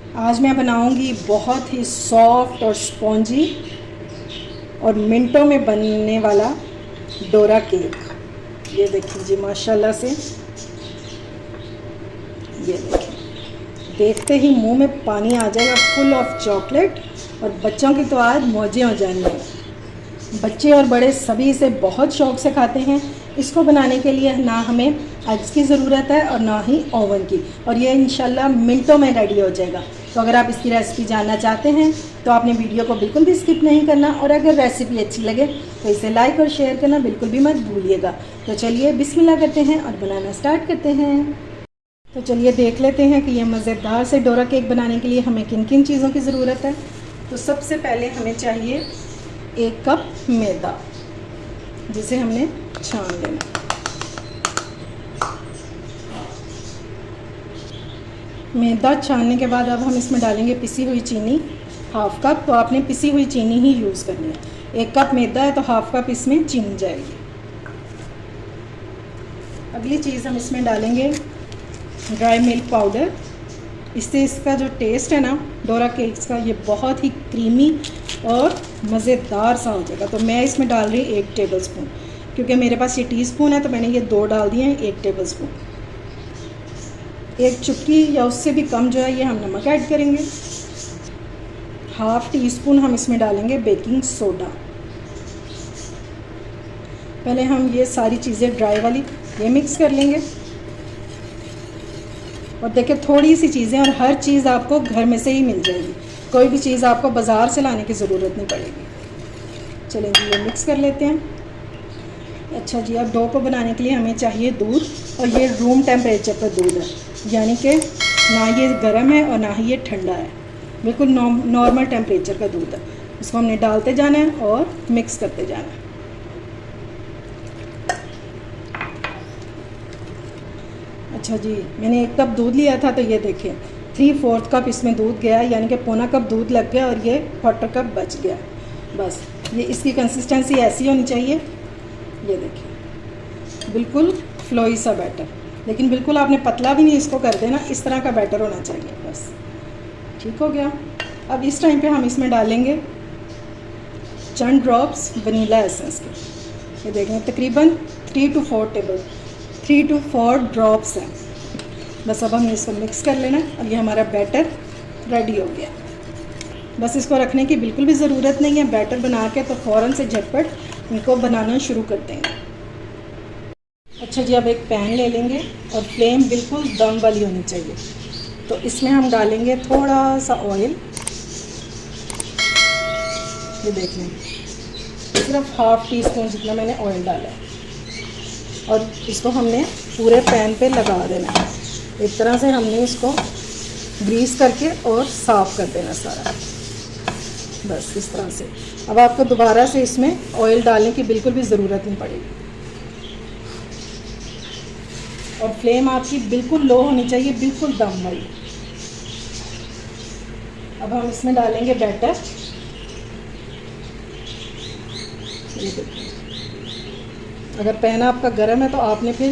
आज मैं बनाऊंगी बहुत ही सॉफ्ट और स्पॉन्जी और मिनटों में बनने वाला डोरा केक। ये देखिए जी माशाल्लाह से, ये देखिए, देखते ही मुंह में पानी आ जाएगा, फुल ऑफ चॉकलेट। और बच्चों की तो आज मौजें हो जाएंगी। बच्चे और बड़े सभी इसे बहुत शौक़ से खाते हैं। इसको बनाने के लिए ना हमें एग्स की ज़रूरत है और ना ही ओवन की, और ये इंशाल्लाह मिनटों में रेडी हो जाएगा। तो अगर आप इसकी रेसिपी जानना चाहते हैं तो आपने वीडियो को बिल्कुल भी स्किप नहीं करना, और अगर रेसिपी अच्छी लगे तो इसे लाइक और शेयर करना बिल्कुल भी मत भूलिएगा। तो चलिए बिस्मिल्लाह करते हैं और बनाना स्टार्ट करते हैं। तो चलिए देख लेते हैं कि ये मज़ेदार से डोरा केक बनाने के लिए हमें किन किन चीज़ों की ज़रूरत है। तो सबसे पहले हमें चाहिए 1 कप मैदा, जिसे हमने छान लेना। मैदा छानने के बाद अब हम इसमें डालेंगे पिसी हुई चीनी, 1/2 कप। तो आपने पिसी हुई चीनी ही यूज़ करनी है। 1 कप मैदा है तो 1/2 कप इसमें चीनी जाएगी। अगली चीज़ हम इसमें डालेंगे ड्राई मिल्क पाउडर। इससे इसका जो टेस्ट है ना डोरा केक्स का, ये बहुत ही क्रीमी और मज़ेदार सा हो जाएगा। तो मैं इसमें डाल रही 1 टेबल स्पून, क्योंकि मेरे पास ये टीस्पून है तो मैंने ये 2 डाल दिए हैं। 1 टेबल स्पून, 1 चुटकी या उससे भी कम जो है ये हम नमक ऐड करेंगे। 1/2 टीस्पून हम इसमें डालेंगे बेकिंग सोडा। पहले हम ये सारी चीज़ें ड्राई वाली ये मिक्स कर लेंगे। और देखिए थोड़ी सी चीज़ें, और हर चीज़ आपको घर में से ही मिल जाएगी, कोई भी चीज़ आपको बाज़ार से लाने की ज़रूरत नहीं पड़ेगी। चलें जी ये मिक्स कर लेते हैं। अच्छा जी, अब डो को बनाने के लिए हमें चाहिए दूध, और ये रूम टेम्परेचर पर दूध है, यानी कि ना ये गर्म है और ना ही ये ठंडा है, बिल्कुल नॉर्मल टेम्परेचर का दूध है। इसको हमने डालते जाना है और मिक्स करते जाना है। अच्छा जी, मैंने 1 कप दूध लिया था तो ये देखिए 3/4 कप इसमें दूध गया, यानी कि पौना कप दूध लग गया और ये 1/4 कप बच गया। बस ये इसकी कंसिस्टेंसी ऐसी होनी चाहिए। ये देखिए बिल्कुल फ्लोई सा बैटर, लेकिन बिल्कुल आपने पतला भी नहीं इसको कर देना, इस तरह का बैटर होना चाहिए। बस ठीक हो गया। अब इस टाइम पे हम इसमें डालेंगे चंद ड्रॉप्स वनीला एसेंस के। ये देखें तकरीबन 3 to 4 ड्रॉप्स हैं। बस अब हमने इसको मिक्स कर लेना और ये हमारा बैटर रेडी हो गया। बस इसको रखने की बिल्कुल भी ज़रूरत नहीं है। बैटर बना के तो फ़ौरन से झटपट इनको बनाना शुरू कर देंगे। अच्छा जी, अब एक पैन ले लेंगे और फ्लेम बिल्कुल दम वाली होनी चाहिए। तो इसमें हम डालेंगे थोड़ा सा ऑयल। ये देख लें, सिर्फ 1/2 टीस्पून जितना मैंने ऑयल डाला है, और इसको हमने पूरे पैन पे लगा देना है। एक तरह से हमने इसको ग्रीस करके और साफ़ कर देना सारा, बस इस तरह से। अब आपको दोबारा से इसमें ऑयल डालने की बिल्कुल भी ज़रूरत नहीं पड़ेगी, और फ्लेम आपकी बिल्कुल लो होनी चाहिए, बिल्कुल दम वाली। अब हम इसमें डालेंगे बैटर। ये देखिए, अगर पैन आपका गर्म है तो आपने फिर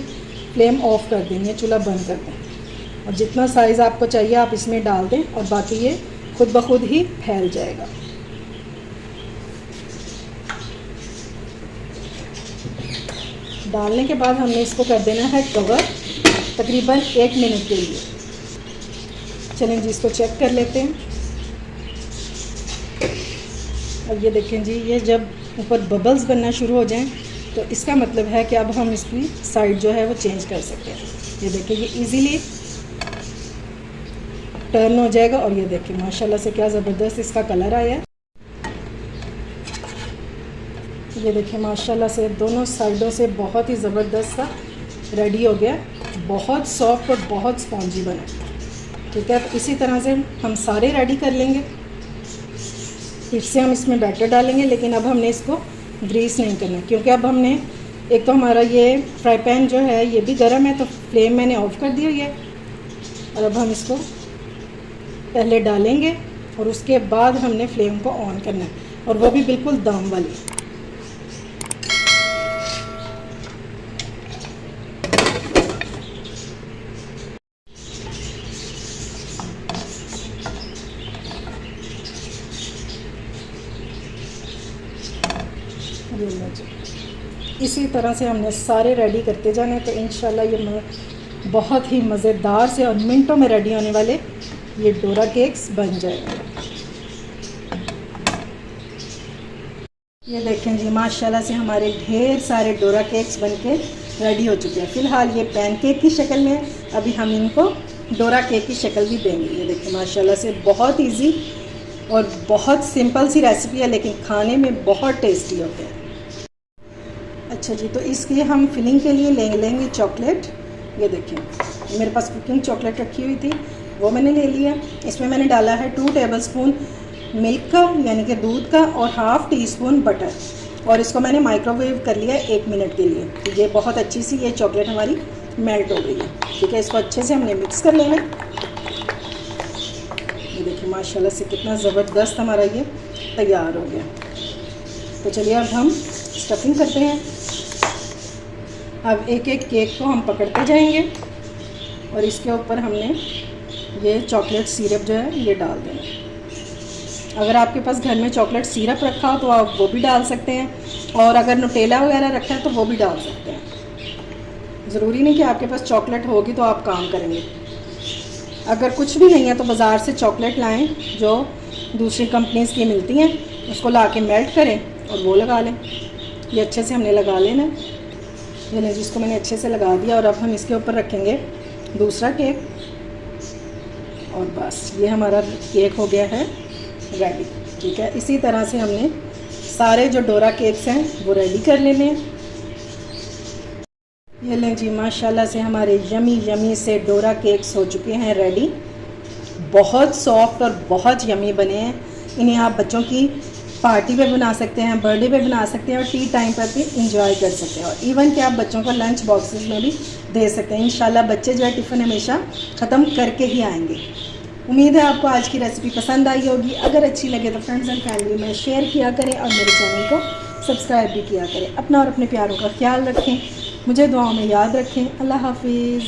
फ्लेम ऑफ कर देनी है, चूल्हा बंद कर दें, और जितना साइज़ आपको चाहिए आप इसमें डाल दें, और बाकी ये खुद ब खुद ही फैल जाएगा। डालने के बाद हमने इसको कर देना है कवर तकरीबन 1 मिनट के लिए। चलें जी इसको चेक कर लेते हैं। और ये देखें जी, ये जब ऊपर बबल्स बनना शुरू हो जाएं तो इसका मतलब है कि अब हम इसकी साइड जो है वो चेंज कर सकते हैं। ये देखिए ये इजीली टर्न हो जाएगा, और ये देखिए माशाल्लाह से क्या ज़बरदस्त इसका कलर आया है। ये देखिए माशाल्लाह से दोनों साइडों से बहुत ही ज़बरदस्त सा रेडी हो गया, बहुत सॉफ्ट और बहुत स्पॉन्जी बना। ठीक है, तो इसी तरह से हम सारे रेडी कर लेंगे। फिर से हम इसमें बैटर डालेंगे, लेकिन अब हमने इसको ग्रीस नहीं करना, क्योंकि अब हमने एक तो हमारा ये फ्राई पैन जो है ये भी गर्म है, तो फ्लेम मैंने ऑफ़ कर दी हुई है। और अब हम इसको पहले डालेंगे और उसके बाद हमने फ्लेम को ऑन करना है, और वो भी बिल्कुल दम वाली। ये लो जी, इसी तरह से हमने सारे रेडी करते जाने, तो इंशाल्लाह ये बहुत ही मज़ेदार से और मिनटों में रेडी होने वाले ये डोरा केक्स बन जाएंगे। ये देखें जी, माशाल्लाह से हमारे ढेर सारे डोरा केक्स बनके रेडी हो चुके हैं। फ़िलहाल ये पैनकेक की शक्ल में है, अभी हम इनको डोरा केक की शक्ल भी देंगे। ये देखिए माशाल्लाह से बहुत इजी और बहुत सिंपल सी रेसिपी है, लेकिन खाने में बहुत टेस्टी होते हैं। अच्छा जी, तो इसके हम फिलिंग के लिए लेंगे चॉकलेट। ये देखिए मेरे पास कुकिंग चॉकलेट रखी हुई थी, वो मैंने ले लिया। इसमें मैंने डाला है 2 टेबलस्पून मिल्क का यानी कि दूध का और हाफ़ टी स्पून बटर, और इसको मैंने माइक्रोवेव कर लिया 1 मिनट के लिए। तो ये बहुत अच्छी सी ये चॉकलेट हमारी मेल्ट हो गई है। ठीक है, इसको अच्छे से हमने मिक्स कर लेना। ये देखिए माशाल्लाह से कितना ज़बरदस्त हमारा ये तैयार हो गया। तो चलिए अब हम स्टफिंग करते हैं। अब एक एक केक को हम पकड़ते जाएंगे और इसके ऊपर हमने ये चॉकलेट सिरप जो है ये डाल देना। अगर आपके पास घर में चॉकलेट सिरप रखा हो तो आप वो भी डाल सकते हैं, और अगर नुटेला वगैरह रखा है तो वो भी डाल सकते हैं। ज़रूरी नहीं कि आपके पास चॉकलेट होगी तो आप काम करेंगे। अगर कुछ भी नहीं है तो बाज़ार से चॉकलेट लाएं जो दूसरी कंपनीज़ की मिलती हैं, उसको ला के मेल्ट करें और वो लगा लें। ये अच्छे से हमने लगा लेना। ये लें, जिसको मैंने अच्छे से लगा दिया, और अब हम इसके ऊपर रखेंगे दूसरा केक, और बस ये हमारा केक हो गया है रेडी। ठीक है, इसी तरह से हमने सारे जो डोरा केक्स हैं वो रेडी कर लेने हैं। ये लें जी, माशाल्लाह से हमारे यमी से डोरा केक्स हो चुके हैं रेडी। बहुत सॉफ्ट और बहुत यमी बने हैं। इन्हें आप बच्चों की पार्टी पे बना सकते हैं, बर्थडे पे बना सकते हैं, और टी टाइम पर भी इंजॉय कर सकते हैं, और इवन कि आप बच्चों को लंच बॉक्सेस में भी दे सकते हैं। इंशाल्लाह बच्चे जो है टिफ़िन हमेशा ख़त्म करके ही आएंगे। उम्मीद है आपको आज की रेसिपी पसंद आई होगी। अगर अच्छी लगे तो फ्रेंड्स एंड फैमिली में शेयर किया करें और मेरे चैनल को सब्सक्राइब भी किया करें। अपना और अपने प्यारों का ख्याल रखें, मुझे दुआओं में याद रखें। अल्लाह हाफिज़।